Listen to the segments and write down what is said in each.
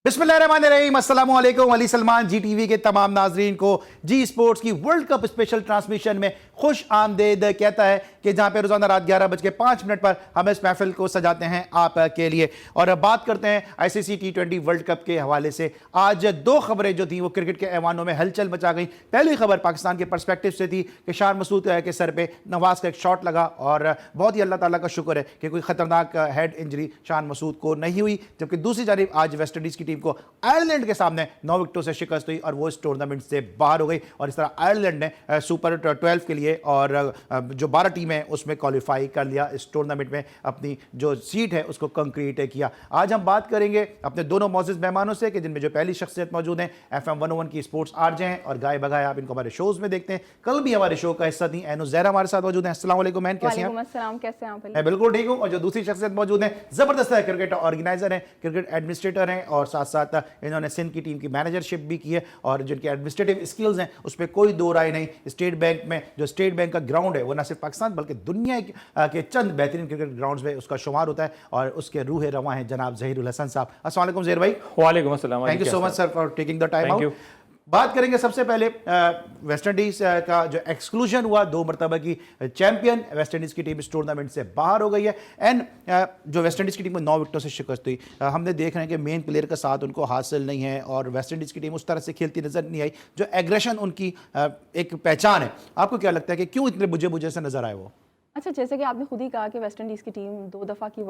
बिस्मिल्लाहिर्रहमानिर्रहीम, अस्सलाम वालेकुम। अली सलमान जी टीवी के तमाम नाजरीन को जी स्पोर्ट्स की वर्ल्ड कप स्पेशल ट्रांसमिशन में खुश आमदेद कहता है कि जहां पे रोजाना रात 11:05 पर हम इस महफिल को सजाते हैं आपके लिए और बात करते हैं आईसीसी T20 वर्ल्ड कप के हवाले से। आज दो खबरें जो थी वो क्रिकेट के ऐवानों में हलचल मचा गई। पहली खबर पाकिस्तान के पर्सपेक्टिव से थी कि शान मसूद के सर पे नवाज का एक शॉट लगा और बहुत ही अल्लाह ताला का शुक्र है कि कोई खतरनाक हेड इंजरी शान मसूद को नहीं हुई। जबकि दूसरी जानिब आज वेस्ट इंडीज की टीम को आयरलैंड के सामने 9 विकेटों से शिकस्त हुई और वो इस टूर्नामेंट से बाहर हो गई और इस तरह आयरलैंड ने सुपर 12 के लिए और जो 12 टीमें हैं उसमें क्वालिफाई कर लिया। इस टूर्नामेंट में अपनी जो सीट है उसको कंक्रीट किया। आज हम बात करेंगे अपने दोनों मौजूद मेहमानों से कि जिनमें जो पहली शख्सियत मौजूद है FM 101 की स्पोर्ट्स आरजे हैं और गाय बगाए आप इनको हमारे शोज में देखते हैं। कल भी हमारे शो का हिस्सा थी एनो ज़हरा हमारे साथ मौजूद है। अस्सलाम वालेकुम मैन, कैसे हैं आप? कैसे हैं आप? मैं बिल्कुल ठीक हूं। और जो दूसरी शख्सियत मौजूद है जबरदस्त है, क्रिकेट ऑर्गेनाइजर हैं, क्रिकेट एडमिनिस्ट्रेटर हैं और साथ साथ इन्होंने सिंध की टीम की मैनेजरशिप भी की है और जिनके एडमिनिस्ट्रेटिव स्किल्स हैं उस पर कोई दो राय नहीं। स्टेट बैंक में जो स्टेट बैंक का ग्राउंड है वो न सिर्फ पाकिस्तान बल्कि दुनिया के चंद बेहतरीन क्रिकेट ग्राउंड्स में उसका शुमार होता है और उसके रूह रवां हैं जनाब ज़हीरुल हसन साहब। अस्सलाम वालेकुम ज़हीर भाई। वालेकुम अस्सलाम। Thank you so much sir for taking the time out. बात करेंगे सबसे पहले वेस्ट इंडीज का जो एक्सक्लूजन हुआ, 2 मरतबा की चैंपियन वेस्ट इंडीज की टीम इस टूर्नामेंट से बाहर हो गई है एंड जो वेस्ट इंडीज की टीम को 9 विकेटों से शिकस्त हुई। हमने देख रहे हैं कि मेन प्लेयर का साथ उनको हासिल नहीं है और वेस्ट इंडीज की टीम उस तरह से खेलती नजर नहीं आई जो एग्रेशन उनकी एक पहचान है। आपको क्या लगता है कि क्यों इतने बुझे बुझे से नजर आए वो? अच्छा, जैसे कि आपने खुद ही कहा कि वेस्ट इंडीज़ की टीम 2 दफ़ा की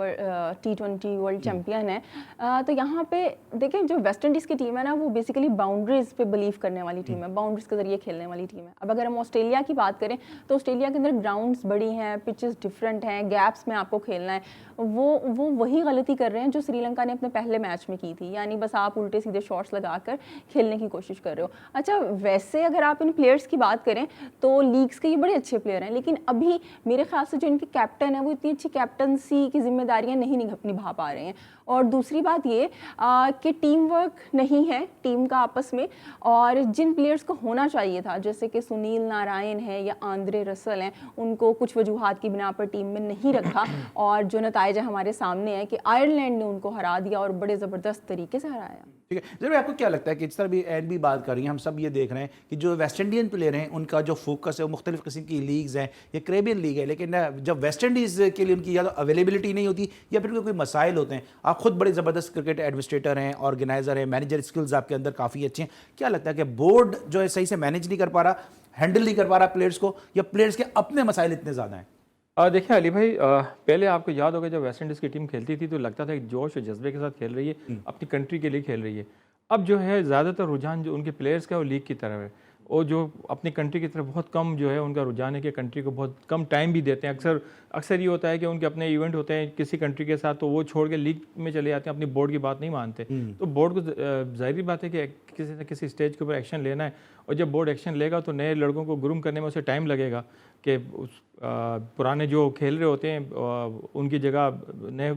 T20 वर्ल्ड चैंपियन है, तो यहाँ पे देखें जो वेस्ट इंडीज़ की टीम है ना वो बेसिकली बाउंड्रीज़ पे बिलीव करने वाली टीम है, बाउंड्रीज़ के ज़रिए खेलने वाली टीम है। अब अगर हम ऑस्ट्रेलिया की बात करें तो ऑस्ट्रेलिया के अंदर ग्राउंड्स बड़ी हैं, पिचेस डिफरेंट हैं, गैप्स में आपको खेलना है। वो वही गलती कर रहे हैं जो श्रीलंका ने अपने पहले मैच में की थी, यानी बस आप उल्टे सीधे शॉट्स लगाकर खेलने की कोशिश कर रहे हो। अच्छा, वैसे अगर आप इन प्लेयर्स की बात करें तो लीग्स के ये बड़े अच्छे प्लेयर हैं, लेकिन अभी मेरे ख्याल से जो इनके कैप्टन है वो इतनी अच्छी कैप्टनसी की जिम्मेदारियां नहीं निभा पा रहे हैं। और दूसरी बात ये कि टीम वर्क नहीं है टीम का आपस में, और जिन प्लेयर्स को होना चाहिए था जैसे कि सुनील नारायण है या आंद्रे रसल हैं, उनको कुछ वजूहात की बिना पर टीम में नहीं रखा और जो नतीजा हमारे सामने है कि आयरलैंड ने उनको हरा दिया और बड़े ज़बरदस्त तरीके से हराया। ठीक है, जरूर आपको क्या लगता है कि इस तरह भी एंड भी बात कर रही हैं, हम सब ये देख रहे हैं कि जो वेस्ट इंडियन प्लेयर हैं उनका जो फोकस है वो मुख्तलिफ किस्म की लीग्स हैं, ये कैरेबियन लीग है, लेकिन जब वेस्ट इंडीज़ के लिए उनकी या तो अवेलेबिलिटी नहीं होती या फिर कोई मसाइल होते हैं। आप खुद बड़े ज़बरदस्त क्रिकेट एडमिनिस्ट्रेटर हैं, ऑर्गेनाइजर हैं, मैनेजर स्किल्स आपके अंदर काफ़ी अच्छे हैं। क्या लगता है कि बोर्ड जो है सही से मैनेज नहीं कर पा रहा, हैंडल नहीं कर पा रहा प्लेयर्स को, या प्लेयर्स के अपने मसाइल इतने ज़्यादा हैं? देखिए अली भाई, पहले आपको याद होगा जब वेस्ट इंडीज़ की टीम खेलती थी तो लगता था कि जोश और जज्बे के साथ खेल रही है, अपनी कंट्री के लिए खेल रही है। अब जो है ज़्यादातर रुझान जो उनके प्लेयर्स का वो लीग की तरफ है और जो अपनी कंट्री की तरफ बहुत कम जो है उनका रुझान है कि कंट्री को बहुत कम टाइम भी देते हैं। अक्सर ये होता है कि उनके अपने इवेंट होते हैं किसी कंट्री के साथ तो वो छोड़ के लीग में चले जाते हैं, अपनी बोर्ड की बात नहीं मानते। तो बोर्ड को जाहिर बात है कि किसी न किसी स्टेज के ऊपर एक्शन लेना है और जब बोर्ड एक्शन लेगा तो नए लड़कों को ग्रूम करने में उसे टाइम लगेगा कि उस पुराने जो खेल रहे होते हैं उनकी जगह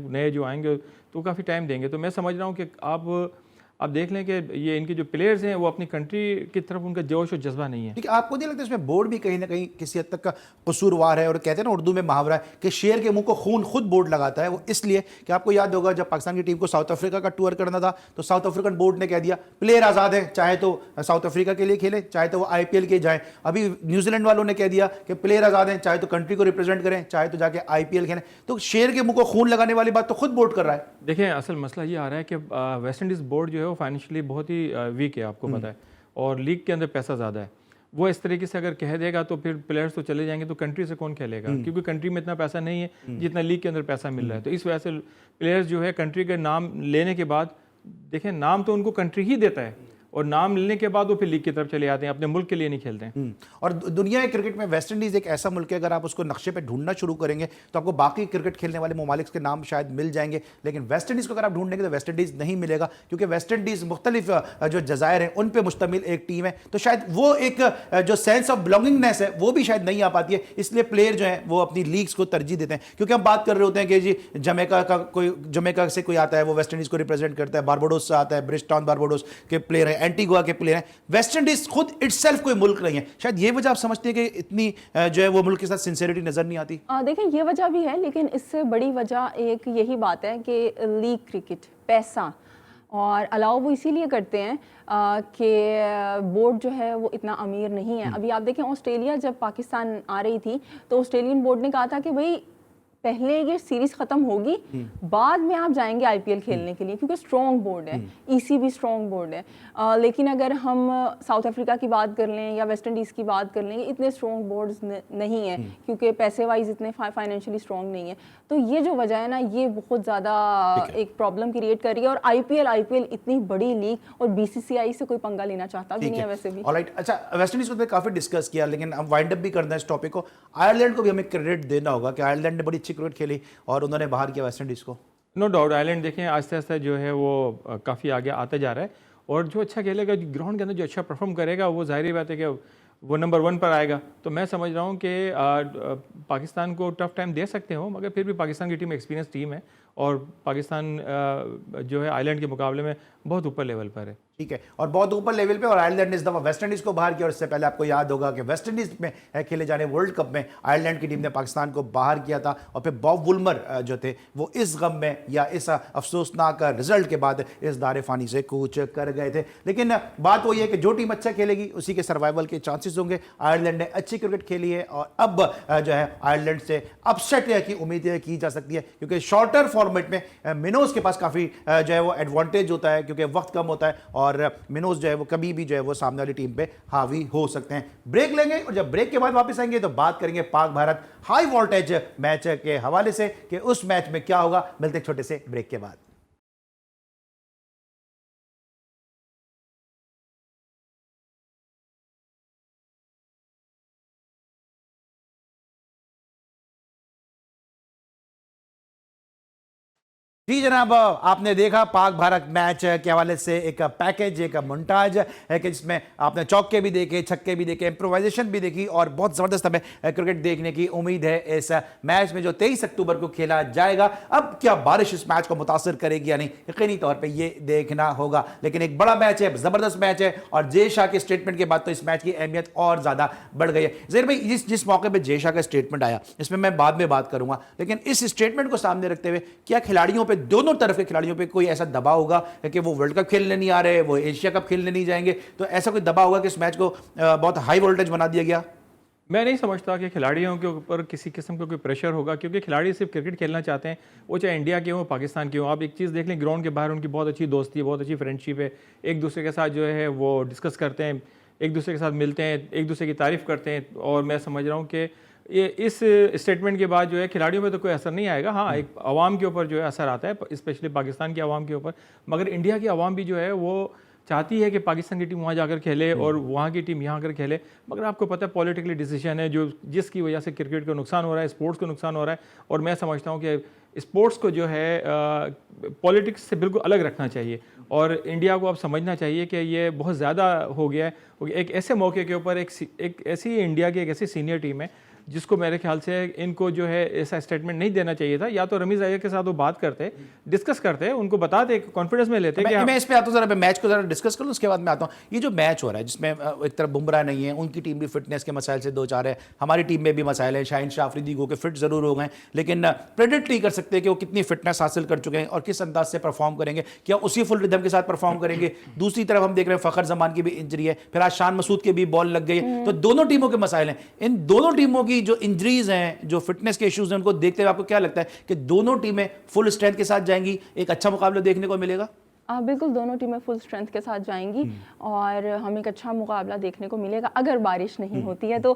नए जो आएंगे तो काफ़ी टाइम देंगे। तो मैं समझ रहा हूँ कि आप देख लें कि ये इनके जो प्लेयर्स हैं वो अपनी कंट्री की तरफ उनका जोश और जज्बा नहीं है। ठीक है, आपको नहीं लगता इसमें बोर्ड भी कहीं ना कहीं किसी हद तक का कसूरवार है? और कहते हैं ना उर्दू में मुहावरा है कि शेर के मुंह को खून खुद बोर्ड लगाता है। वो इसलिए कि आपको याद होगा जब पाकिस्तान की टीम को साउथ अफ्रीका का टूर करना था तो साउथ अफ्रीकन बोर्ड ने कह दिया प्लेयर आज़ाद है, चाहे तो साउथ अफ्रीका के लिए खेलें चाहे तो वो IPL के जाएँ। अभी न्यूजीलैंड वालों ने कह दिया कि प्लेयर आज़ाद हैं, चाहे तो कंट्री को रिप्रेजेंट करें चाहे तो जाके IPL खेलें। तो शेर के मुंह को खून लगाने वाली बात तो खुद बोर्ड कर रहा है। देखिए असल मसला ये आ रहा है कि वेस्ट इंडीज़ बोर्ड जो है वो फाइनेंशियली बहुत ही वीक है, आपको पता है, और लीग के अंदर पैसा ज़्यादा है। वो इस तरीके से अगर कह देगा तो फिर प्लेयर्स तो चले जाएंगे तो कंट्री से कौन खेलेगा, क्योंकि कंट्री में इतना पैसा नहीं है जितना लीग के अंदर पैसा मिल रहा है। तो इस वजह से प्लेयर्स जो है कंट्री के नाम लेने के बाद, देखें नाम तो उनको कंट्री ही देता है और नाम लेने के बाद वो फिर लीग की तरफ चले जाते हैं, अपने मुल्क के लिए नहीं खेलते हैं। और दुनिया के क्रिकेट में वेस्ट इंडीज़ एक ऐसा मुल्क है अगर आप उसको नक्शे पे ढूंढना शुरू करेंगे तो आपको बाकी क्रिकेट खेलने वाले ममालिक के नाम शायद मिल जाएंगे, लेकिन वेस्ट इंडीज़ को अगर आप ढूंढेंगे तो वेस्ट इंडीज़ नहीं मिलेगा, क्योंकि वेस्ट इंडीज़ मुख्तलिफ जो जज़ायर हैं उन पर मुश्तमिल एक टीम है। तो शायद वो एक जो सेंस ऑफ बिलोंगिंगनेस है वो भी शायद नहीं आ पाती है, इसलिए प्लेयर जो है वो अपनी लीग्स को तरजीह देते हैं। क्योंकि हम बात कर रहे होते हैं कि जी जमैका से कोई आता है वो वेस्ट इंडीज़ को रिप्रेजेंट करता है, बारबाडोस से आता है, ब्रिजटाउन बारबाडोस के प्लेयर हैं, एंटीगुआ के प्लेयर हैं। वेस्ट इंडीज खुद इटसेल्फ कोई मुल्क नहीं है। शायद ये वजह आप समझते हैं कि इतनी जो है वो मुल्क के साथ सिंसियरिटी नजर नहीं आती? देखिए ये वजह भी है, लेकिन इससे बड़ी वजह एक यही बात है कि लीग क्रिकेट पैसा और अलाउ वो इसीलिए करते हैं कि बोर्ड जो है वो इतना अमीर नहीं है। अभी आप देखें ऑस्ट्रेलिया जब पाकिस्तान आ रही थी तो ऑस्ट्रेलियन बोर्ड ने कहा था कि भाई पहले ये सीरीज खत्म होगी, बाद में आप जाएंगे आईपीएल खेलने के लिए, क्योंकि स्ट्रॉन्ग बोर्ड है, ईसीबी स्ट्रॉन्ग बोर्ड है। लेकिन अगर हम साउथ अफ्रीका की बात कर लें या वेस्ट इंडीज़ की बात कर लें, इतने स्ट्रॉन्ग बोर्ड्स नहीं हैं, क्योंकि पैसे वाइज इतने फाइनेंशियली स्ट्रॉन्ग नहीं है। तो ये जो वजह है ना, ये बहुत ज़्यादा एक प्रॉब्लम क्रिएट कर रही है। और आईपीएल इतनी बड़ी लीग और बीसीसीआई से कोई पंगा लेना चाहता भी नहीं है वैसे भी। ऑलराइट, अच्छा, वेस्ट इंडीज को काफी डिस्कस किया, लेकिन हम वाइंड अप भी करना है इस टॉपिक को। आयरलैंड को भी हमें क्रेडिट देना होगा कि आयरलैंड ने बड़ी अच्छी क्रिकेट खेली और उन्होंने बाहर किया वेस्ट इंडीज को। नो डाउट आयरलैंड देखें आस्ते आस्ते जो है वो काफ़ी आगे आता जा रहा है, और जो अच्छा खेलेगा, ग्राउंड के अंदर जो अच्छा परफॉर्म करेगा, वो जाहिर बात है कि वो नंबर 1 पर आएगा। तो मैं समझ रहा हूँ कि पाकिस्तान को टफ टाइम दे सकते हो, मगर फिर भी पाकिस्तान की टीम एक्सपीरियंस टीम है, और पाकिस्तान जो है आयरलैंड के मुकाबले में बहुत ऊपर लेवल पर है। ठीक है, और बहुत ऊपर लेवल पे। और आयरलैंड ने इस दफा वेस्ट इंडीज को बाहर किया, और इससे पहले आपको याद होगा कि वेस्ट इंडीज में खेले जाने वर्ल्ड कप में आयरलैंड की टीम ने पाकिस्तान को बाहर किया था, और फिर बॉब वुल्मर जो थे वो इस गम में या इस अफसोसनाक रिजल्ट के बाद इस दारे फानी से कूच कर गए थे। लेकिन बात वही है कि जो टीम अच्छा खेलेगी उसी के सर्वाइवल के चांसेस होंगे। आयरलैंड ने अच्छी क्रिकेट खेली है, और अब जो है आयरलैंड से अपसेट की उम्मीद की जा सकती है, क्योंकि शॉर्टर फॉर्मेट में मिनोज के पास काफ़ी जो है वो एडवांटेज होता है, क्योंकि वक्त कम होता है, और मिनोज जो है वो कभी भी जो है वो सामने वाली टीम पे हावी हो सकते हैं। ब्रेक लेंगे, और जब ब्रेक के बाद वापस आएंगे तो बात करेंगे Pak Bharat high voltage match के हवाले से कि उस मैच में क्या होगा। मिलते हैं छोटे से ब्रेक के बाद। जी जनाब, आपने देखा पाक भारत मैच के हवाले से एक पैकेज, एक मोन्टाज है कि जिसमें आपने चौके भी देखे, छक्के भी देखे, इम्प्रोवाइजेशन भी देखी, और बहुत ज़बरदस्त हमें क्रिकेट देखने की उम्मीद है इस मैच में जो 23 अक्टूबर को खेला जाएगा। अब क्या बारिश इस मैच को मुतासर करेगी या नहीं, यकीनी तौर पर यह देखना होगा। लेकिन एक बड़ा मैच है, ज़बरदस्त मैच है, और जय शाह के स्टेटमेंट के बाद तो इस मैच की अहमियत और ज़्यादा बढ़ गई है। ज़हीर भाई, जिस मौके पर जय शाह का स्टेटमेंट आया, इसमें मैं बाद में बात करूंगा, लेकिन इस स्टेटमेंट को सामने रखते हुए क्या खिलाड़ियों पे, दोनों तरफ के खिलाड़ियों पे कोई ऐसा दबाव होगा कि वो वर्ल्ड कप खेलने नहीं आ रहे, वो एशिया कप खेलने नहीं जाएंगे, तो ऐसा कोई दबाव होगा कि इस मैच को बहुत हाई वोल्टेज बना दिया गया? मैं नहीं समझता कि खिलाड़ियों के ऊपर किसी किस्म का कोई प्रेशर होगा, क्योंकि खिलाड़ी सिर्फ क्रिकेट खेलना चाहते हैं, वो चाहे इंडिया के हों, पाकिस्तान के हों। आप एक चीज़ देख लें, ग्राउंड के बाहर उनकी बहुत अच्छी दोस्ती है, बहुत अच्छी फ्रेंडशिप है, एक दूसरे के साथ जो है वो डिस्कस करते हैं, एक दूसरे के साथ मिलते हैं, एक दूसरे की तारीफ़ करते हैं। और मैं समझ रहा हूँ कि ये इस स्टेटमेंट के बाद जो है खिलाड़ियों पे तो कोई असर नहीं आएगा। हाँ, एक आवाम के ऊपर जो है असर आता है, स्पेशली पाकिस्तान की आवाम के ऊपर, मगर इंडिया की आवाम भी जो है वो चाहती है कि पाकिस्तान की टीम वहाँ जाकर खेले और वहाँ की टीम यहाँ आकर खेले। मगर आपको पता है पॉलिटिकली डिसीजन है जो जिसकी वजह से क्रिकेट को नुकसान हो रहा है, स्पोर्ट्स को नुकसान हो रहा है। और मैं समझता हूँ कि स्पोर्ट्स को जो है पॉलिटिक्स से बिल्कुल अलग रखना चाहिए, और इंडिया को अब समझना चाहिए कि ये बहुत ज़्यादा हो गया है। एक ऐसे मौके के ऊपर एक ऐसी इंडिया की एक ऐसी सीनियर टीम है जिसको मेरे ख्याल से इनको जो है ऐसा स्टेटमेंट नहीं देना चाहिए था। या तो रमीज़ अय्यर के साथ वो बात करते, डिस्कस करते, उनको बताते, कॉन्फिडेंस में लेते। मैं इस पे आता हूँ, जरा मैच को जरा डिस्कस करूँ, उसके बाद मैं आता हूँ। ये जो मैच हो रहा है जिसमें एक तरफ बुमराह नहीं है, उनकी टीम भी फिटनेस के मसाइल से दो चार है, हमारी टीम में भी मसाइल है। शाहीन शाह अफरीदी को के फिट जरूर हो गए, लेकिन प्रेडिक्ट नहीं कर सकते कि वो कितनी फिटनेस हासिल कर चुके हैं और किस अंदाज से परफॉर्म करेंगे, क्या उसी फुल रिदम के साथ परफॉर्म करेंगे। दूसरी तरफ हम देख रहे हैं फ़खर जमान की भी इंजरी है, फिर आज शान मसूद के भी बॉल लग गई है, तो दोनों टीमों के मसाइल हैं। इन दोनों टीमों की जो इंजरीज हैं, जो फिटनेस के इश्यूज हैं, उनको देखते हुए आपको क्या लगता है कि दोनों टीमें फुल स्ट्रेंथ के साथ जाएंगी, एक अच्छा मुकाबला देखने को मिलेगा? बिल्कुल, दोनों टीमें फुल स्ट्रेंथ के साथ जाएंगी और हमें एक अच्छा मुकाबला देखने को मिलेगा अगर बारिश नहीं होती है तो।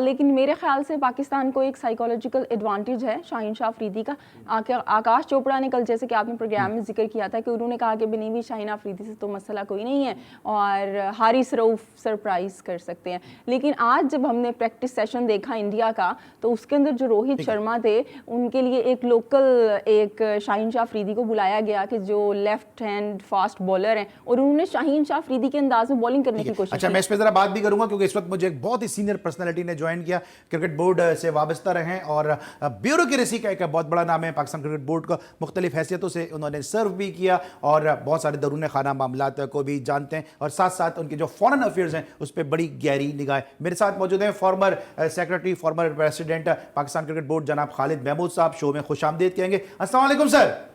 लेकिन मेरे ख्याल से पाकिस्तान को एक साइकोलॉजिकल एडवांटेज है शाहीन शाह अफरीदी का। आकाश चोपड़ा ने कल, जैसे कि आपने प्रोग्राम में जिक्र किया था, कि उन्होंने कहा कि नहीं भी शाहीन अफरीदी से तो मसला कोई नहीं है और हारिस रऊफ सरप्राइज कर सकते हैं। लेकिन आज जब हमने प्रैक्टिस सेशन देखा इंडिया का, तो उसके अंदर जो रोहित शर्मा थे, उनके लिए एक लोकल एक शाहीन शाह अफरीदी को बुलाया गया कि जो लेफ्ट हैंड फास्ट बॉलर हैं, और उन्होंने शाहीन शाह अफरीदी के अंदाज में बॉलिंग करने की कोशिश की। अच्छा, मैं इस पे जरा बात भी करूंगा क्योंकि इस वक्त मुझे एक बहुत ही सीनियर पर्सनालिटी ने ज्वाइन किया, क्रिकेट बोर्ड से वाबस्ता रहे और ब्यूरोक्रेसी का एक बहुत बड़ा नाम है पाकिस्तान क्रिकेट बोर्ड का। मुख्तलिफ हैसियतों से उन्होंने सर्व भी किया और बहुत सारे दरून खाना मामलात को भी जानते हैं, और साथ साथ उनके जो फॉरेन अफेयर्स हैं उस पर बड़ी गहरी निगाह। मेरे साथ मौजूद हैं former secretary, former president Pakistan cricket board जनाब खालिद महमूद साहब। शो में खुश आमदीद कहेंगे। अस्सलाम वालेकुम सर।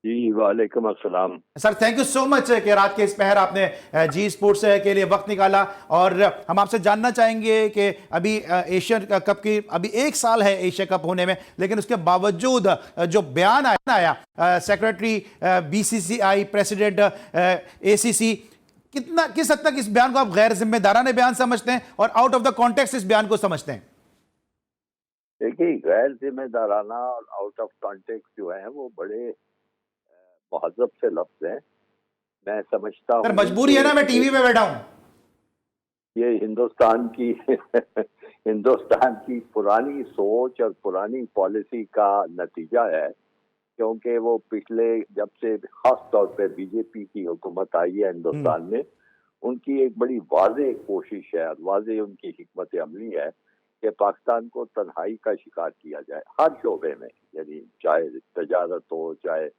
जी वालेकुम अस्सलाम। Sir thank you so much कि रात के इस पहर आपने जी स्पोर्ट्स के लिए वक्त निकाला। और हम आपसे जानना चाहेंगे कि अभी एशियन कप की अभी 1 साल है एशिया कप होने में, लेकिन उसके बावजूद जो बयान आया सेक्रेटरी बीसीसीआई प्रेसिडेंट एसीसी, कितना किस हद तक इस बयान को आप गैर जिम्मेदाराना बयान समझते हैं और आउट ऑफ द कॉन्टेक्स्ट इस बयान को समझते हैं? देखिए, गैर जिम्मेदाराना और आउट ऑफ कॉन्टेक्स्ट जो है वो बड़े महज़ब से लफ्ज हैं। मैं समझता सर हूँ मजबूरी है ना, मैं टीवी पे बैठा हूं। ये हिंदुस्तान की हिंदुस्तान की पुरानी सोच और पुरानी पॉलिसी का नतीजा है, क्योंकि वो पिछले जब से खास तौर पे बीजेपी की हुकूमत आई है हिंदुस्तान में, उनकी एक बड़ी वाज़ेह कोशिश है और वाज़ेह उनकी हिकमत अमली है कि पाकिस्तान को तन्हाई का शिकार किया जाए हर शोबे में, यानी चाहे तजारत हो, चाहे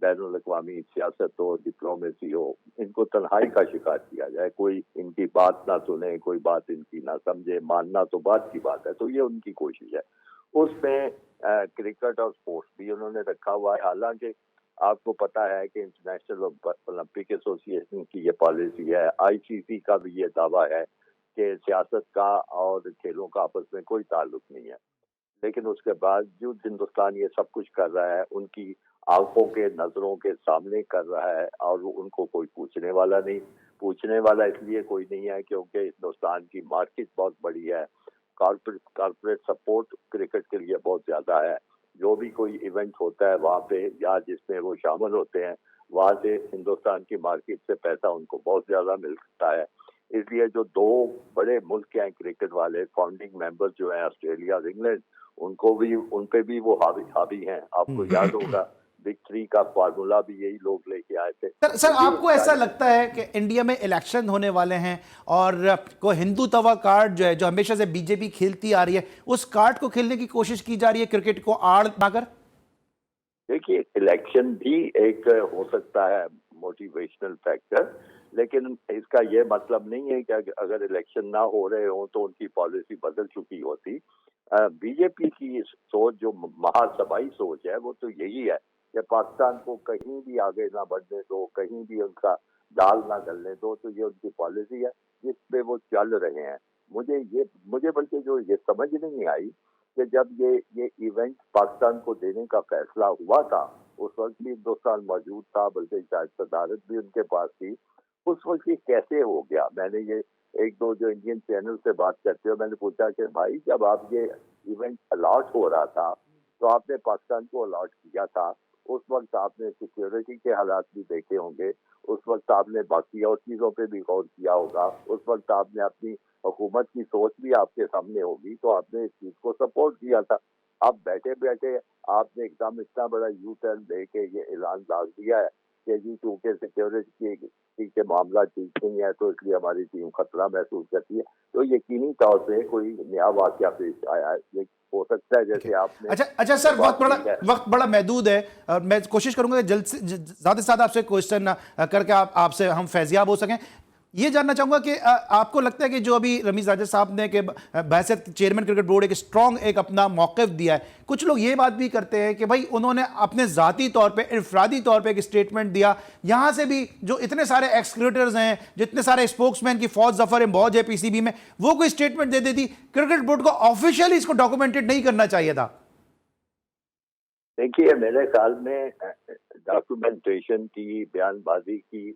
बैनुल अक़वामी सियासत हो, डिप्लोमेसी हो, इनको तन्हाई का शिकार किया जाए। कोई इनकी बात ना सुने, कोई बात इनकी ना समझे, मानना तो बात की बात है। तो ये उनकी कोशिश है। उसमें क्रिकेट और स्पोर्ट्स भी उन्होंने रखा हुआ है। हालांकि आपको पता है कि इंटरनेशनल ओलंपिक एसोसिएशन की ये पॉलिसी है, आईसीसी का भी ये दावा है कि सियासत का और खेलों का आपस में कोई ताल्लुक नहीं है। लेकिन उसके बावजूद हिंदुस्तान ये सब कुछ कर रहा है, उनकी आंखों के नजरों के सामने कर रहा है, और उनको कोई पूछने वाला नहीं। पूछने वाला इसलिए कोई नहीं है क्योंकि हिंदुस्तान की मार्केट बहुत बड़ी है, कॉर्पोरेट सपोर्ट क्रिकेट के लिए बहुत ज्यादा है। जो भी कोई इवेंट होता है वहाँ पे या जिसमें वो शामिल होते हैं, वहाँ से हिंदुस्तान की मार्केट से पैसा उनको बहुत ज्यादा मिल सकता है। इसलिए जो दो बड़े मुल्क हैं क्रिकेट वाले, फाउंडिंग मेंबर जो हैं ऑस्ट्रेलिया और इंग्लैंड, उनको भी उन पे भी वो हावी हैं। आपको याद होगा बिग थ्री का फार्मूला भी यही लोग लेके आए थे। सर तो ये आपको ऐसा लगता है कि इंडिया में इलेक्शन होने वाले हैं और को हिंदुत्व कार्ड जो है, जो हमेशा से बीजेपी खेलती आ रही है, उस कार्ड को खेलने की कोशिश की जा रही है क्रिकेट को आड़ बनाकर? देखिए, इलेक्शन भी एक हो सकता है मोटिवेशनल फैक्टर, लेकिन इसका ये मतलब नहीं है कि अगर इलेक्शन ना हो रहे हो तो उनकी पॉलिसी बदल चुकी होती। बीजेपी की सोच जो महासभाई सोच है वो तो यही है कि पाकिस्तान को कहीं भी आगे ना बढ़ने दो, कहीं भी उनका दाल ना गलने दो। तो ये उनकी पॉलिसी है जिस पे वो चल रहे हैं। मुझे बल्कि जो ये समझ नहीं आई कि जब ये इवेंट पाकिस्तान को देने का फैसला हुआ था, उस वक्त भी हिंदुस्तान मौजूद था, बल्कि शायद सदारत भी उनके पास थी। उस वक्त ये कैसे हो गया? मैंने ये एक दो जो इंडियन चैनल से बात करते हुए मैंने पूछा कि भाई, जब आप ये इवेंट अलॉट हो रहा था तो आपने पाकिस्तान को अलॉट किया था। उस वक्त आपने सिक्योरिटी के हालात भी देखे होंगे, उस वक्त आपने बाकी और चीजों पे भी गौर किया होगा, उस वक्त आपने अपनी हुकूमत की सोच भी आपके सामने होगी, तो आपने इस चीज को सपोर्ट किया था। अब बैठे बैठे आपने एकदम इतना बड़ा यू टर्न लेके ये ऐलान डाल दिया है कि जी चूंकि सिक्योरिटी के मामला ठीक नहीं है तो इसलिए हमारी टीम खतरा महसूस करती है। तो यकीनी तौर पे कोई नया वाकया पेश आया है। ये हो सकता है जैसे आपने अच्छा सर, वक्त बड़ा महदूद है और मैं कोशिश करूंगा कि जल्द से ज्यादा से ज्यादा आपसे क्वेश्चन करके आपसे हम फैजियाब हो सकें। ये जानना चाहूंगा कि आपको लगता है कि जो अभी रमीज राजा साहब ने के बहसियत चेयरमैन क्रिकेट बोर्ड एक स्ट्रॉन्ग एक अपना मौक़िफ़ दिया है, कुछ लोग ये बात भी करते हैं कि भाई उन्होंने अपने ज़ाती तौर पे इनफरादी तौर पे एक स्टेटमेंट दिया, यहाँ से भी जो इतने सारे एक्सक्रिकेटर्स हैं, जितने सारे स्पोक्समैन की फौज जफर मौज है पीसीबी में, वो कोई स्टेटमेंट दे देती, क्रिकेट बोर्ड को ऑफिशियली इसको डॉक्यूमेंटेड नहीं करना चाहिए था? देखिए, मेरे ख्याल में डॉक्यूमेंटेशन की, बयानबाजी की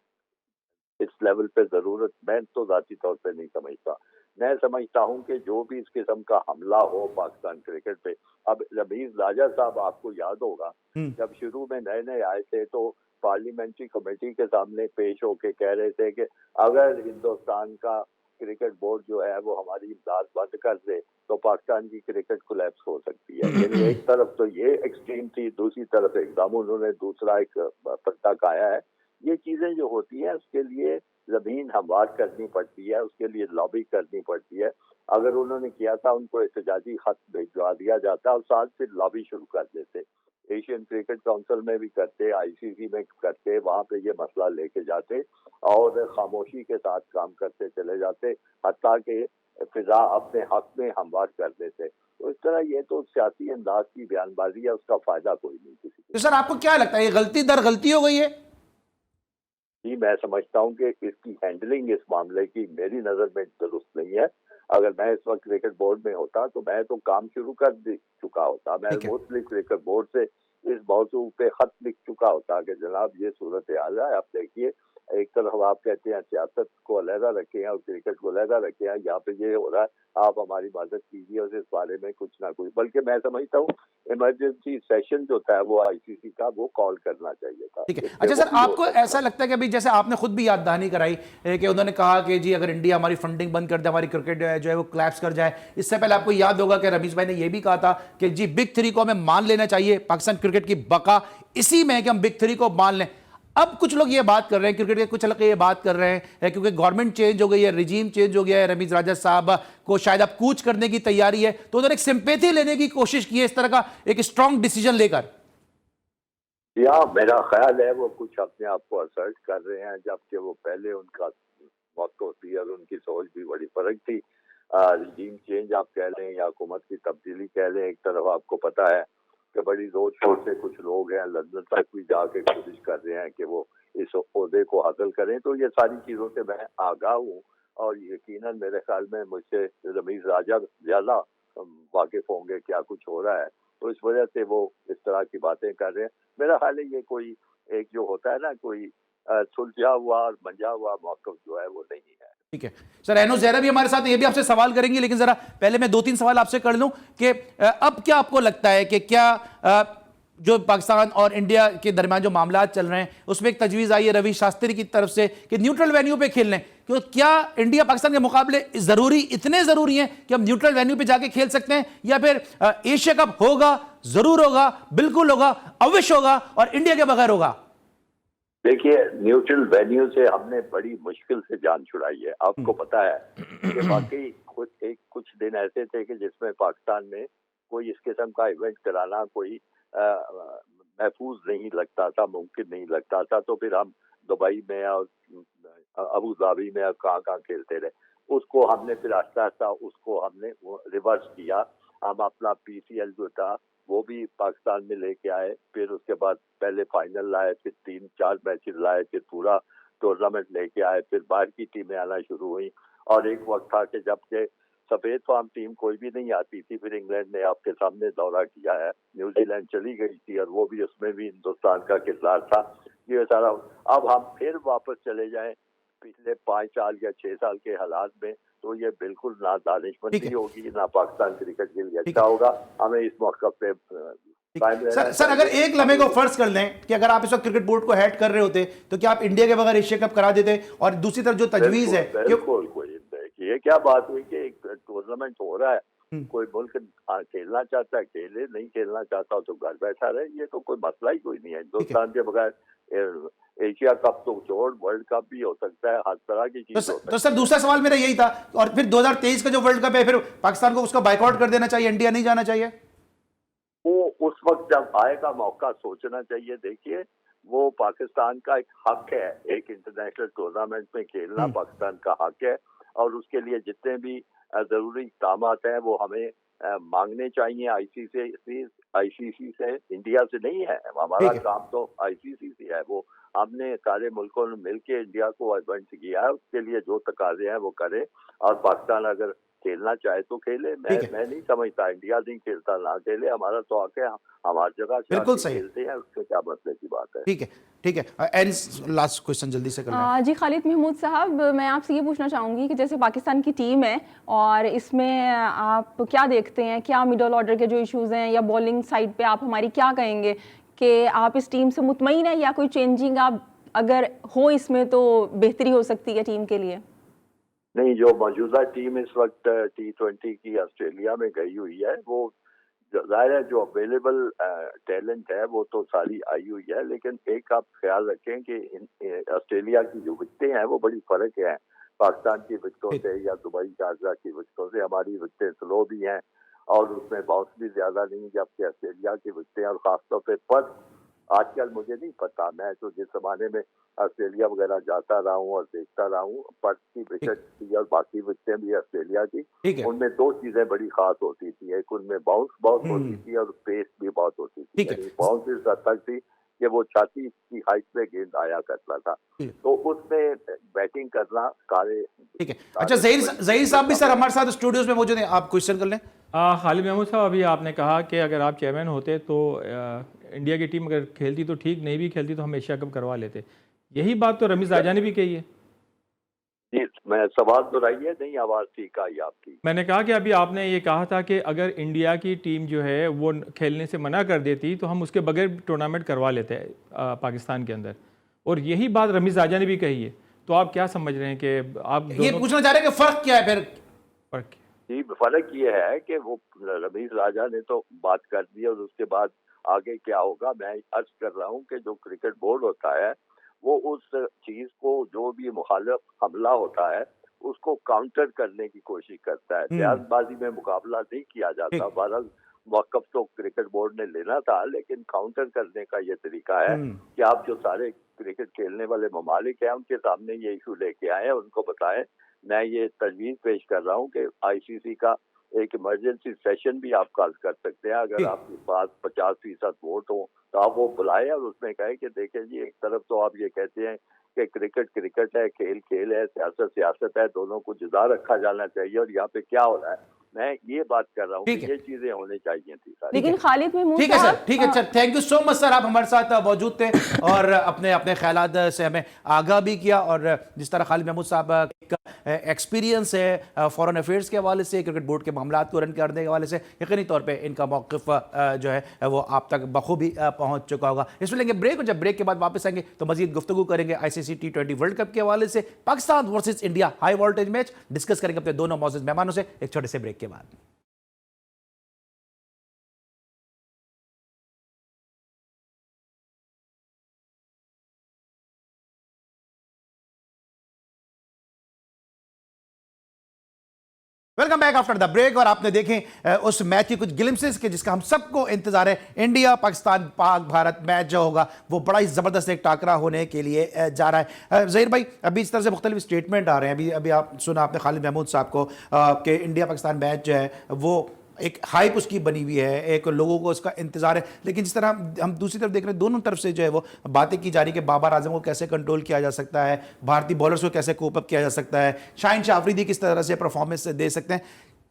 इस लेवल पे जरूरत मैं तो जाती तौर पे नहीं समझता। मैं समझता हूं कि जो भी इस किस्म का हमला हो पाकिस्तान क्रिकेट पे, अब रमीज राजा साहब आपको याद होगा जब शुरू में नए नए आए थे तो पार्लियामेंट्री कमेटी के सामने पेश होके कह रहे थे कि अगर हिंदुस्तान का क्रिकेट बोर्ड जो है वो हमारी इमदाद बंद कर दे तो पाकिस्तान की क्रिकेट कोलैप्स हो सकती है। यानी एक तरफ तो ये एक्सट्रीम थी, दूसरी तरफ एकदम उन्होंने दूसरा एक पट्टा काया है। ये चीजें जो होती हैं उसके लिए जमीन हमवार करनी पड़ती है, उसके लिए लॉबी करनी पड़ती है। अगर उन्होंने किया था उनको एहतजाजी खत भिजवा दिया जाता और साथ फिर लॉबी शुरू कर देते। एशियन क्रिकेट काउंसिल में भी करते, आईसीसी में करते, वहां पे ये मसला लेके जाते और खामोशी के साथ काम करते चले जाते, हत्ता कि फिजा अपने हक में हमवार कर देते। तो इस तरह ये तो सियासी अंदाज की बयानबाजी है, उसका फायदा कोई नहीं किसी को। तो सर आपको क्या लगता है, ये गलती दर गलती हो गई है? जी, मैं समझता हूँ कि इसकी हैंडलिंग इस मामले की मेरी नज़र में दुरुस्त नहीं है। अगर मैं इस वक्त क्रिकेट बोर्ड में होता तो मैं तो काम शुरू कर चुका होता। मैं ठीक है। मुस्लिम क्रिकेट बोर्ड से इस मौजू पे खत लिख चुका होता कि जनाब ये सूरत हाल है, आप देखिए। एक तरफ आप कहते हैं सियासत को अलहदा रखें और क्रिकेट को अलहदा रखें, यहाँ पे ये हो रहा है, आप हमारी मदद कीजिए और इस बारे में कुछ ना कुछ। बल्कि मैं समझता हूँ इमरजेंसी सेशन जो था वो आईसीसी का वो कॉल करना चाहिए था। ठीक है। इससे अच्छा वो सर, भी हो आपको सकता ऐसा था। लगता है कि अभी जैसे आपने खुद भी याद दहानी कराई कि उन्होंने कहा कि जी अगर इंडिया हमारी फंडिंग बंद कर दे, हमारी क्रिकेट जो है वो क्लैप्स कर जाए। इससे पहले आपको याद होगा कि रमीज भाई ने यह भी कहा था कि जी बिग थ्री को हमें मान लेना चाहिए, पाकिस्तान क्रिकेट की बका इसी में है कि हम बिग थ्री को मान लें। अब कुछ लोग ये बात कर रहे हैं, क्रिकेट के कुछ हल्के ये बात कर रहे हैं क्योंकि गवर्नमेंट चेंज हो गई है, रिजीम चेंज हो गया है, रमीज राजा साहब को शायद अब कूच करने की तैयारी है, तो उन्होंने एक सिंपैथी लेने की कोशिश की है, इस तरह का एक स्ट्रांग डिसीजन लेकर। या मेरा ख्याल है वो कुछ अपने आप को असर्ट कर रहे हैं, जबकि वो पहले उनका मौका थी और उनकी सोच भी बड़ी फर्क थी। रिजीम चेंज आप कह लें या हुकूमत की तब्दीली कह लें, एक तरफ आपको पता है कि बड़ी जोर शोर से कुछ लोग हैं लंदन तक भी जाके कोशिश कर रहे हैं कि वो इस ओहदे को हासिल करें। तो ये सारी चीज़ों से मैं आगाह हूँ और यकीनन मेरे ख्याल में मुझसे रमीज राजा ज़्यादा वाकिफ होंगे क्या कुछ हो रहा है, तो इस वजह से वो इस तरह की बातें कर रहे हैं। मेरा ख्याल है ये कोई एक जो होता है ना कोई सुलझा हुआ और मंझा हुआ मौक़िफ़ जो है वो नहीं है। ठीक है सर, एनो जहरा भी हमारे साथ हैं, ये भी आपसे सवाल करेंगे, लेकिन जरा पहले मैं 2-3 सवाल आपसे कर लूं कि अब क्या आपको लगता है कि क्या जो पाकिस्तान और इंडिया के दरमियान जो मामला चल रहे हैं उसमें एक तजवीज़ आई है रवि शास्त्री की तरफ से कि न्यूट्रल वेन्यू पे खेल लें, क्यों क्या इंडिया पाकिस्तान के मुकाबले इतने जरूरी हैं कि हम न्यूट्रल वेन्यू पे जाके खेल सकते हैं, या फिर एशिया कप होगा, जरूर होगा, बिल्कुल होगा, अवश्य होगा और इंडिया के बगैर होगा? देखिए, न्यूट्रल वेन्यू से हमने बड़ी मुश्किल से जान छुड़ाई है। आपको पता है कि वाकई कुछ दिन ऐसे थे कि जिसमें पाकिस्तान में कोई इस किस्म का इवेंट कराना कोई महफूज नहीं लगता था, मुमकिन नहीं लगता था। तो फिर हम दुबई में और अबू धाबी में कहाँ कहाँ खेलते रहे। उसको हमने फिर आस्ता आस्ता उसको हमने रिवर्स किया। हम अपना पीसीएल जो था वो भी पाकिस्तान में लेके आए, फिर उसके बाद पहले फाइनल लाए, फिर 3-4 मैचेस लाए, फिर पूरा टूर्नामेंट लेके आए, फिर बाहर की टीमें आना शुरू हुई। और एक वक्त था कि जब के सफेद फार्म टीम कोई भी नहीं आती थी, फिर इंग्लैंड ने आपके सामने दौरा किया है, न्यूजीलैंड चली गई थी और वो भी उसमें भी हिंदुस्तान का किरदार था। ये सारा अब हम फिर वापस चले जाएं पिछले 5 साल या 6 साल के हालात में, तो ये बिल्कुल ना दानिशमंदी होगी, ना पाकिस्तान क्रिकेट के लिए अच्छा होगा। हमें इस मौके पे सर अगर एक लम्हे को फर्ज कर लें कि अगर आप इस वक्त क्रिकेट बोर्ड को हेड कर रहे होते तो क्या आप इंडिया के बगैर एशिया कप करा देते? और दूसरी तरफ जो तजवीज है बिल्कुल कोई ये क्या बात हुई कि एक टूर्नामेंट हो रहा है, कोई मुल्क खेलना चाहता है खेले, नहीं खेलना चाहता तो घर बैठा रहे, ये तो कोई मसला ही कोई नहीं है। हिंदुस्तान के बगैर एशिया कप तो छोड़, वर्ल्ड कप भी हो सकता है, हर तरह की चीज तो सर दूसरा सवाल मेरा यही था, और फिर 2023 का जो वर्ल्ड कप है फिर पाकिस्तान को उसका बाइकआउट कर देना चाहिए, इंडिया नहीं जाना चाहिए? वो उस वक्त जब आएगा मौका सोचना चाहिए। देखिए, वो पाकिस्तान का एक हक है, एक इंटरनेशनल टूर्नामेंट में खेलना पाकिस्तान का हक है और उसके लिए जितने भी जरूरी इक़दाम हैं वो हमें मांगने चाहिए आईसीसी से, इंडिया से नहीं है। हमारा काम तो आईसीसी से है। वो हमने सारे मुल्कों ने मिलकर इंडिया को इवेंट किया है, उसके लिए जो तकाजे हैं वो करे और पाकिस्तान अगर खेलना चाहे तो खेले। मैं नहीं समझता इंडिया नहीं खेलता ना खेले, हमारा तो हक है, हमारी जगह बिल्कुल सही खेलते हैं, उससे क्या मसले की बात है। ठीक है एंड लास्ट क्वेश्चन जल्दी से करना है। जी खालिद महमूद साहब, मैं आपसे ये पूछना चाहूँगी कि जैसे पाकिस्तान की टीम है और इसमें आप क्या देखते हैं, क्या मिडल ऑर्डर के जो इश्यूज़ हैं या बॉलिंग साइड पे आप हमारी क्या कहेंगे कि आप इस टीम से मुतमईन है या कोई चेंजिंग आप अगर हो इसमें तो बेहतरी हो सकती है टीम के लिए? नहीं, जो मौजूदा टीम इस वक्त T20 की ऑस्ट्रेलिया में गई हुई है, वो जाहिर है जो अवेलेबल टैलेंट है वो तो सारी आई हुई है, लेकिन एक आप ख्याल रखें कि ऑस्ट्रेलिया की जो विकटें हैं वो बड़ी फर्क है पाकिस्तान की विकटों से या दुबई शारजा की विकटों से। हमारी विकटें स्लो भी हैं और उसमें बाउंस भी ज्यादा नहीं, जबकि ऑस्ट्रेलिया की विकटें और खासतौर पर आजकल मुझे नहीं पता, मैं तो जिस जमाने में ऑस्ट्रेलिया वगैरह जाता रहा हूँ और देखता रहा हूँ, पर्थ की विकेट थी और बाकी विकेटें भी ऑस्ट्रेलिया की, ठीक है। उनमें दो चीजें बड़ी खास होती थी। एक उनमें बाउंस बहुत होती थी और पेस भी बहुत होती थी। ठीक है। यानी बाउंस इस हद तक थी कि वो छाती की हाइट पे गेंद आया करता था, तो उसमें बैटिंग करना सारे। ठीक है। अच्छा, जहीर साहब भी सर हमारे साथ स्टूडियोज में मौजूद हैं, आप क्वेश्चन कर लें। खालिद महमूद साहब, अभी आपने कहा कि अगर आप चेयरमैन होते तो इंडिया की टीम अगर खेलती तो ठीक, नहीं भी खेलती तो हम एशिया कप करवा लेते। यही बात तो रमीज राजा ने भी कही है। जी, मैं सवाल दोहराइए, नहीं आवाज ठीक आई आपकी। मैंने कहा कि अभी आपने ये कहा था कि अगर इंडिया की टीम जो है वो खेलने से मना कर देती तो हम उसके बगैर टूर्नामेंट करवा लेते हैं पाकिस्तान के अंदर, और यही बात रमीज राजा ने भी कही है। तो आप क्या समझ रहे हैं कि आप ये पूछना चाह रहे हैं कि फर्क क्या है फिर? फर्क? जी, फर्क ये है कि वो रमीज राजा ने तो बात कर दी और उसके बाद आगे क्या होगा, मैं अर्ज कर रहा हूँ कि जो क्रिकेट बोर्ड होता है वो उस चीज को, जो भी मुखालिफ हमला होता है उसको काउंटर करने की कोशिश करता है। बयानबाजी में मुकाबला नहीं किया जाता। बहरहाल मौक़िफ़ तो क्रिकेट बोर्ड ने लेना था, लेकिन काउंटर करने का ये तरीका है कि आप जो सारे क्रिकेट खेलने वाले ममालिक हैं उनके सामने ये इशू लेके आए, उनको बताएं मैं ये तजवीज़ पेश कर रहा हूँ कि आईसीसी का एक इमरजेंसी सेशन भी आप कॉल कर सकते हैं। अगर आपके पास 50% वोट हो तो आप वो बुलाएं और उसमें कहें कि देखें जी, एक तरफ तो आप ये कहते हैं कि क्रिकेट क्रिकेट है, खेल खेल है, सियासत सियासत है, दोनों को जुदा रखा जाना चाहिए, और यहाँ पे क्या हो रहा है, मैं ये बात कर रहा हूँ कि ये चीजें होनी चाहिए थी सारी। लेकिन खालिद महमूद ठीक है सर, साहब, ठीक है sir, thank you so much sir, आप हमारे साथ मौजूद थे और अपने अपने ख्यालात से हमें आगाह भी किया। और जिस तरह खालिद महमूद साहब का एक्सपीरियंस है फॉरेन अफेयर्स के हवाले से, क्रिकेट बोर्ड के मामलात को रन करने के हवाले से, यकीनी तौर पे इनका मौक़िफ़ जो है वो आप तक बखूबी पहुंच चुका होगा। इसमें लेंगे ब्रेक, और जब ब्रेक के बाद वापस आएंगे तो मजीद गुफ्तगू करेंगे ICC T20 वर्ल्ड कप के हवाले से, Pakistan versus India high voltage match discuss करेंगे अपने दोनों मौजूद मेहमानों से एक छोटे से ब्रेक के बाद। Welcome back after the break. और आपने देखें उस मैच की कुछ ग्लिम्सेस के जिसका हम सबको इंतजार है, इंडिया पाकिस्तान पाक भारत मैच जो होगा वो बड़ा ही जबरदस्त एक टाकरा होने के लिए जा रहा है। ज़हीर भाई, अभी इस तरह से मुख्तलिफ स्टेटमेंट आ रहे हैं, अभी आप सुना आपने खालिद महमूद साहब को कि इंडिया पाकिस्तान मैच जो है वो एक हाइप उसकी बनी हुई है, एक लोगों को उसका इंतजार है, लेकिन जिस तरह हम दूसरी तरफ देख रहे हैं दोनों तरफ से जो है वो बातें की जा रही है कि बाबर आजम को कैसे कंट्रोल किया जा सकता है, भारतीय बॉलर्स को कैसे कोप अप किया जा सकता है, शाहीन शाह अफरीदी किस तरह से परफॉर्मेंस दे सकते हैं।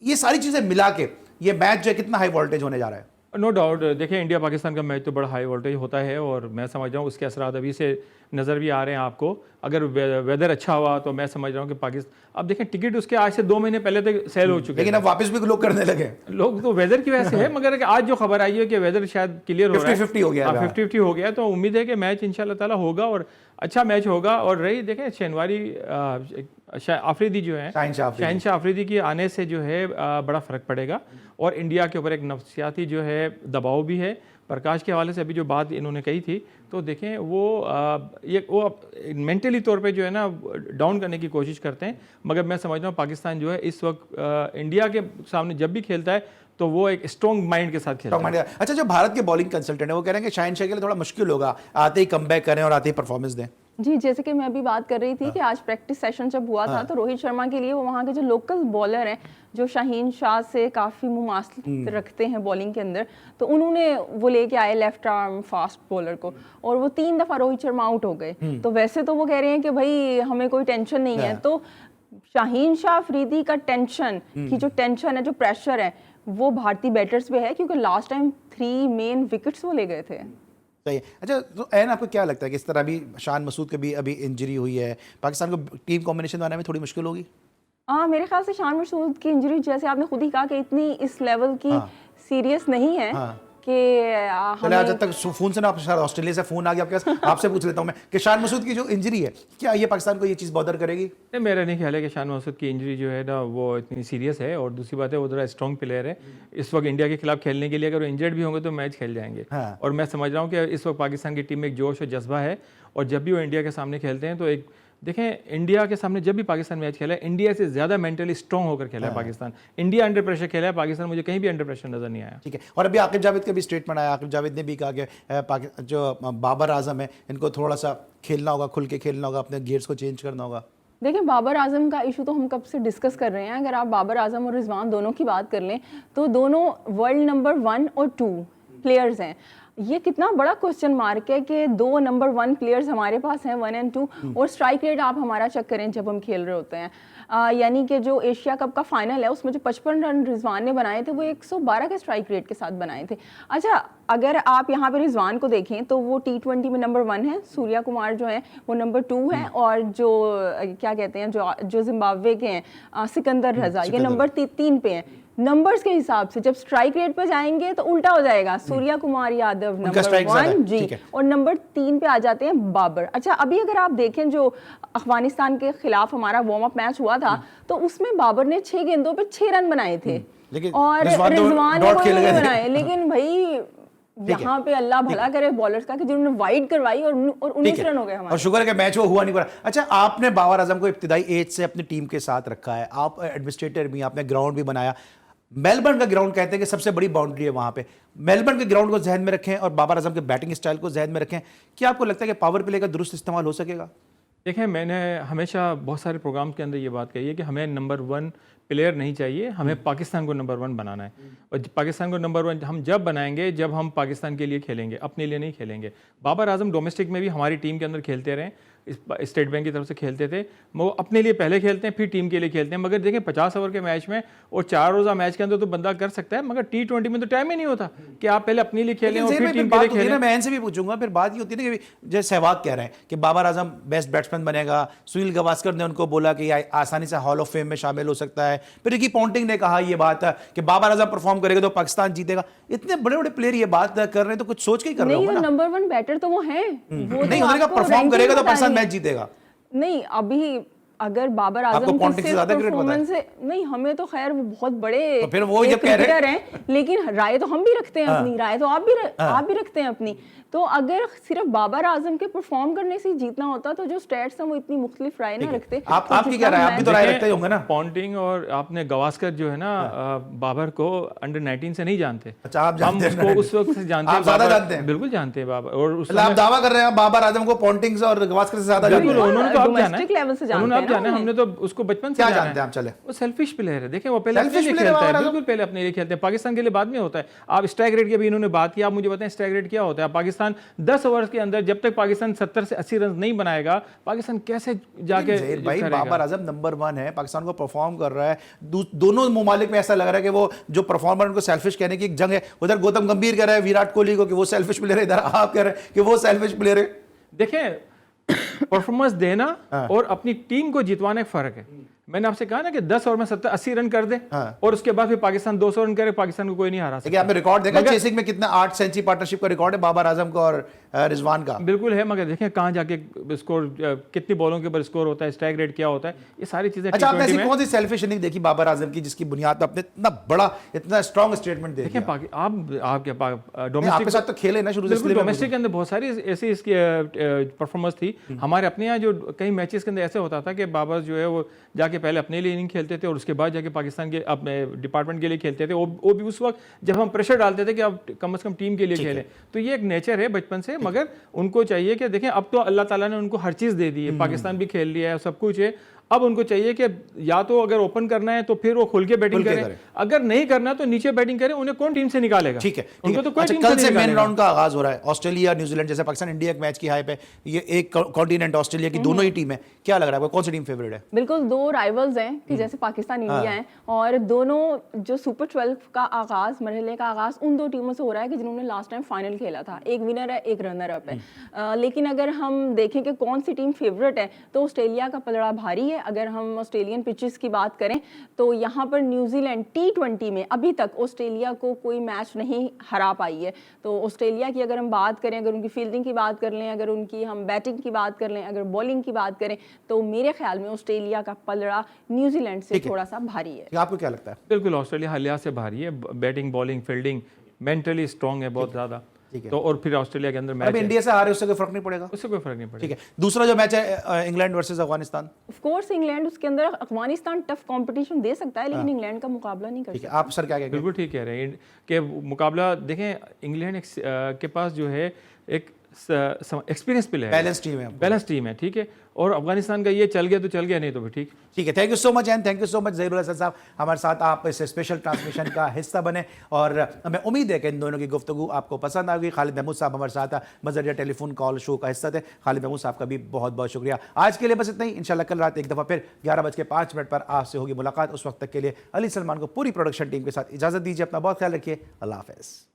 ये सारी चीज़ें मिला के ये मैच जो है कितना हाई वोल्टेज होने जा रहा है? नो डाउट, देखिए इंडिया पाकिस्तान का मैच तो बड़ा हाई वोल्टेज होता है, और मैं समझ रहा हूँ उसके असरात अभी से नज़र भी आ रहे हैं आपको। अगर वेदर अच्छा हुआ तो मैं समझ रहा हूँ कि पाकिस्तान, अब देखें टिकट उसके आज से 2 महीने पहले तक सेल हो चुके हैं, लेकिन अब वापस भी लोग करने लगे। लोग तो वेदर की वजह से है, मगर आज जो खबर आई है कि वेदर शायद क्लियर हो रहा है, 50-50 हो गया है। 50-50 हो गया, तो उम्मीद है कि मैच इंशाल्लाह ताला होगा और अच्छा मैच होगा। और रही देखें शहनवारी आफरीदी जो है, शाहीन शाह अफरीदी की आने से जो है बड़ा फ़र्क पड़ेगा, और इंडिया के ऊपर एक नफसियाती जो है दबाव भी है। प्रकाश के हवाले से अभी जो बात इन्होंने कही थी, तो देखें वो मेंटली तौर पे जो है ना डाउन करने की कोशिश करते हैं, मगर मैं समझ रहा हूँ पाकिस्तान जो है इस वक्त इंडिया के सामने जब भी खेलता है तो वो एक स्ट्रॉन्ग माइंड के साथ खेलता है। अच्छा, जो भारत के बॉलिंग कंसल्टेंट है वो कह रहे हैं कि शाहीन शाह के लिए थोड़ा मुश्किल होगा, आते ही कमबैक करें और आते ही परफॉर्मेंस दें। जी, जैसे कि मैं अभी बात कर रही थी कि आज प्रैक्टिस सेशन जब हुआ था तो रोहित शर्मा के लिए वो वहाँ के जो लोकल बॉलर हैं जो शाहीन शाह से काफ़ी मुमासलत रखते हैं बॉलिंग के अंदर, तो उन्होंने वो लेके आए लेफ्ट आर्म फास्ट बॉलर को, और वो 3 दफ़ा रोहित शर्मा आउट हो गए। तो वैसे तो वो कह रहे हैं कि भाई हमें कोई टेंशन नहीं है, तो शाहीन शाह अफरीदी का टेंशन की जो टेंशन है, जो प्रेशर है, वो भारतीय बैटर्स पे है, क्योंकि लास्ट टाइम 3 मेन विकेट्स वो ले गए थे। सही है। अच्छा, तो ऐन आपको क्या लगता है कि इस तरह अभी शान मसूद के भी अभी इंजरी हुई है, पाकिस्तान को टीम कॉम्बिनेशन बनाने में थोड़ी मुश्किल होगी? मेरे ख्याल से शान मसूद की इंजरी, जैसे आपने खुद ही कहा कि इतनी इस लेवल की सीरियस नहीं है कि हमें जब तक फोन से ना ऑस्ट्रेलिया से फोन आ गया आपके पास, आपसे पूछ लेता हूं मैं कि शान मसूद की जो इंजरी है, क्या ये पाकिस्तान को ये चीज़ बॉदर करेगी? नहीं, मेरा नहीं ख्याल है कि शान मसूद की इंजरी जो है ना वो इतनी सीरियस है, और दूसरी बात है वो थोड़ा स्ट्रॉन्ग प्लेयर है इस वक्त इंडिया के खिलाफ खेलने के लिए। अगर वो इंजर्ड भी होंगे तो मैच खेल जाएंगे। और मैं समझ रहा हूँ कि इस वक्त पाकिस्तान की टीम में एक जोश और जज्बा है, और जब भी वो इंडिया के सामने खेलते हैं तो एक देखें इंडिया के सामने जब भी पाकिस्तान मैच खेला है, इंडिया से ज़्यादा मेंटली स्ट्रॉन्ग होकर खेला है पाकिस्तान। इंडिया अंडर प्रेशर खेला है, पाकिस्तान मुझे कहीं भी अंडर प्रेशर नजर नहीं आया। ठीक है, और अभी आकिब जावेद का भी स्टेटमेंट आया। आकिब जावेद ने भी कहा कि जो बाबर आजम है इनको थोड़ा सा खेलना होगा, खुल के खेलना होगा, अपने गियर्स को चेंज करना होगा। देखिए बाबर आजम का इशू तो हम कब से डिस्कस कर रहे हैं। अगर आप बाबर आजम और रिजवान दोनों की बात कर लें तो दोनों वर्ल्ड नंबर 1 और 2 प्लेयर्स हैं। ये कितना बड़ा क्वेश्चन मार्क है कि 2 नंबर 1 प्लेयर्स हमारे पास हैं 1 और 2, और स्ट्राइक रेट आप हमारा चेक करें जब हम खेल रहे होते हैं। यानी कि जो एशिया कप का फाइनल है उसमें जो 55 रन रिजवान ने बनाए थे वो 112 के स्ट्राइक रेट के साथ बनाए थे। अच्छा, अगर आप यहाँ पे रिजवान को देखें तो वो T20 में नंबर 1 है, सूर्या कुमार जो है वो नंबर 2 है, और जो क्या कहते हैं जो जिम्बाब्वे के हैं सिकंदर रजा, ये नंबर 3 पे हैं। नंबर्स के हिसाब से जब स्ट्राइक रेट पे जाएंगे तो उल्टा हो जाएगा, सूर्या कुमार यादव नंबर 1 जी, और नंबर 3 पे आ जाते हैं बाबर। अच्छा, अभी अगर आप देखें जो अफगानिस्तान के खिलाफ हमारा वार्म अप मैच हुआ था तो उसमें बाबर ने 6 गेंदों पे 6 रन बनाए थे और रिजवान ने कोई नहीं बनाए। लेकिन भाई यहाँ पे अल्लाह भला करे बॉलर्स का कि जिन्होंने वाइड करवाई और 19 रन हो गए हमारे। और शुक्र है कि मैच वो हुआ नहीं पड़ा। अच्छा, आपने बाबर आजम को इब्तिदाई एज से अपनी टीम के साथ रखा है, आप एडमिनिस्ट्रेटर भी, आपने ग्राउंड भी बनाया। मेलबर्न का ग्राउंड कहते हैं कि सबसे बड़ी बाउंड्री है वहां पे। मेलबर्न के ग्राउंड को जहन में रखें और बाबर आजम के बैटिंग स्टाइल को जहन में रखें, क्या आपको लगता है कि पावर प्ले का दुरुस्त इस्तेमाल हो सकेगा? देखें, मैंने हमेशा बहुत सारे प्रोग्राम के अंदर ये बात कही है कि हमें नंबर 1 प्लेयर नहीं चाहिए, हमें पाकिस्तान को नंबर 1 बनाना है। और पाकिस्तान को नंबर 1 हम जब बनाएंगे जब हम पाकिस्तान के लिए खेलेंगे, अपने लिए नहीं खेलेंगे। बाबर आजम डोमेस्टिक में भी हमारी टीम के अंदर खेलते रहे, स्टेट बैंक की तरफ से खेलते थे, वो अपने लिए पहले खेलते हैं फिर टीम के लिए खेलते हैं। मगर देखें 50 ओवर के मैच में और 4 रोज़ा मैच के अंदर तो बंदा कर सकता है, मगर T20 में तो टाइम ही नहीं होता कि आप पहले अपने लिए खेलें और फिर टीम के लिए खेलें। मैं इनसे भी पूछूंगा, फिर बात ये होती है ना कि जैसे सहवाग कह रहे हैं कि बाबर आजम बेस्ट बैट्समैन बनेगा, सुनील गावस्कर ने उनको बोला कि आसानी से हॉल ऑफ फेम में शामिल हो सकता है, फिर रिकी पॉन्टिंग ने कहा ये बात कि बाबर आजम परफॉर्म करेगा तो पाकिस्तान जीतेगा। इतने बड़े बड़े प्लेयर ये बात कर रहे हैं तो कुछ सोच के ही कर रहे हो ना। नंबर 1 बैटर तो वो है, नहीं उन्होंने कहा परफॉर्म करेगा तो पाकिस्तान मैच जीतेगा। नहीं, अभी अगर बाबर आजम की परफॉर्मेंस है, नहीं हमें तो खैर वो बहुत बड़े तो फिर वो ये कह रहे हैं, लेकिन राय तो हम भी रखते हैं अपनी, राय तो आप भी रखते हैं अपनी। तो अगर सिर्फ बाबर आजम के परफॉर्म करने से जीतना होता तो जो स्टैट्स हैं वो इतनी मुख्तलिफ राय ना रखते। आपकी क्या राय? आप भी तो राय रखते होंगे ना। पॉन्टिंग और आपने गावस्कर जो है ना बाबर को अंडर 19 से नहीं जानते। अच्छा, आप जानते हैं? हम उसको उस वक्त से जानते हैं, ज्यादा जानते हैं? बिल्कुल जानते हैं बाबर। और आप दावा कर रहे हैं बाबर आजम को पॉन्टिंग से और गावस्कर से ज्यादा जानते हैं? उन्होंने तो आप डोमेस्टिक लेवल से जानते हैं ना, हमने तो उसको बचपन से जानते हैं। आप चले, वो सेल्फिश प्लेयर है। देखें वो पहले अपने लिए खेलता है, बिल्कुल पहले अपने लिए खेलते हैं, पाकिस्तान के लिए बाद में होता है। आप स्ट्राइक रेट की भी इन्होंने बात की, आप मुझे बताएं स्ट्राइक रेट क्या होता है? पाकिस्तान 10 ओवर के अंदर जब तक पाकिस्तान 70 से 80 रन नहीं बनाएगा, पाकिस्तान कैसे जाके भाई बाबर आजम नंबर 1 है, पाकिस्तान को परफॉर्म कर रहा है। दोनों ममालिक में ऐसा लग रहा है कि वो जो परफॉर्मर उनको सेल्फिश कहने की एक जंग है। उधर गौतम गंभीर कह रहा है विराट कोहली को कि वो सेल्फिश प्लेयर है, इधर आप कह रहे हैं कि वो सेल्फिश प्लेयर है। देखें परफॉर्मेंस देना और अपनी टीम को जितवाना एक फर्क है। मैंने आपसे कहा ना कि 10 ओवर में 70-80 रन कर दे और उसके बाद फिर पाकिस्तान 200 रन करे, पाकिस्तान को कोई नहीं हरा सकता। आपने रिकॉर्ड देखा चेसिंग में कितना 8 सेंचुरी पार्टनरशिप का रिकॉर्ड है बाबर आजम का और रिजवान का? बिल्कुल है, मगर देखें कहां जाके स्कोर, कितनी बॉलों के ऊपर स्कोर होता है, स्ट्राइक रेट क्या होता है, ये सारी चीजें। अच्छा, आपने ऐसी कौन सी सेल्फिश इनिंग देखी बाबर आजम की जिसकी बुनियाद पर आपने इतना बड़ा इतना स्ट्रांग स्टेटमेंट दे दिया? आपके डोमेस्टिक साथ तो खेले ना शुरू से, डोमेस्टिक के अंदर बहुत सारी ऐसी इसकी परफॉर्मेंस थी। हमारे अपने यहाँ जो कई मैचेस के अंदर ऐसे होता था कि बाबर जो है वो जाके पहले अपने लिए इनिंग खेलते थे और उसके बाद जाके पाकिस्तान के अपने डिपार्टमेंट के लिए खेलते थे। वो भी उस वक्त जब हम प्रेशर डालते थे कि आप कम से कम टीम के लिए खेलें। तो ये एक नेचर है बचपन से, मगर उनको चाहिए कि देखें अब तो अल्लाह ताला ने उनको हर चीज़ दे दी है, पाकिस्तान भी खेल लिया है, सब कुछ है। अब उनको चाहिए कि या तो अगर ओपन करना है तो फिर वो खुल के बैटिंग करें, अगर नहीं करना तो नीचे बैटिंग करें। उन्हें कौन टीम से निकालेगा? ठीक है, उनको तो कोई टीम कल से मेन राउंड का आगाज हो रहा है। ऑस्ट्रेलिया न्यूजीलैंड जैसे पाकिस्तान इंडिया एक मैच की हाइप है, ये एक कॉन्टिनेंट ऑस्ट्रेलिया की दोनों ही टीम है। क्या लग रहा है कौन सी टीम फेवरेट है? बिल्कुल 2 राइवल्स हैं कि जैसे पाकिस्तान इंडिया है, और दोनों जो सुपर 12 का आगाज, मरहले का आगाज उन 2 टीमों से हो रहा है कि जिन्होंने लास्ट टाइम फाइनल खेला था। एक विनर है, एक रनर अप है। लेकिन अगर हम देखें कि कौन सी टीम फेवरेट है तो ऑस्ट्रेलिया का पलड़ा भारी है। अगर हम ऑस्ट्रेलियन पिचेस की बात करें तो यहाँ पर न्यूजीलैंड T20 में अभी तक ऑस्ट्रेलिया को कोई मैच नहीं हरा पाई है। तो ऑस्ट्रेलिया की अगर हम बात करें, अगर उनकी फील्डिंग की बात कर लें, अगर उनकी हम बैटिंग की बात कर लें, अगर बॉलिंग की बात करें, तो मेरे ख्याल में ऑस्ट्रेलिया का पलड़ा न्यूजीलैंड से थोड़ा सा भारी है। आपको क्या लगता है? बिल्कुल ऑस्ट्रेलिया हर लिहाज से भारी है, batting bowling fielding, mentally strong है बहुत ज़्यादा। ठीक है। तो और फिर ऑस्ट्रेलिया के अंदर मैच अब इंडिया से हारे उससे कोई फर्क नहीं पड़ेगा। उससे कोई फर्क नहीं पड़ेगा। ठीक है, दूसरा जो मैच है England versus Afghanistan. Of course England, उसके अंदर अफगानिस्तान टफ कंपटीशन दे सकता है, लेकिन इंग्लैंड का मुकाबला नहीं कर ठीक है, सकता। आप सर क्या कहेंगे? बिल्कुल ठीक कह रहे हैं कि मुकाबला देखें, इंग्लैंड के पास जो है एक एक्सपीरियंस प्लेयर है, बैलेंस टीम है। बैलेंस टीम है, ठीक है। और अफगानिस्तान का ये चल गया तो चल गया, नहीं तो भी ठीक। ठीक है, thank you so much and thank you so much Zahirul Hasan साहब, हमारे साथ आप इस स्पेशल ट्रांसमिशन का हिस्सा बने और हमें उम्मीद है कि इन दोनों की गुफ्तगू आपको पसंद आएगी। खालिद महमूद साहब हमारे साथ बजरिया टेलीफोन कॉल शो का हिस्सा थे। खालिद महमूद साहब का भी बहुत बहुत शुक्रिया। आज के लिए बस इतना ही। इंशाल्लाह कल रात एक दफ़ा फिर 11:05 पर आपसे होगी मुलाकात। उस वक्त तक के लिए अली सलमान को पूरी प्रोडक्शन टीम के साथ इजाज़त दीजिए। अपना बहुत ख्याल रखिए। अल्लाह हाफ़िज़।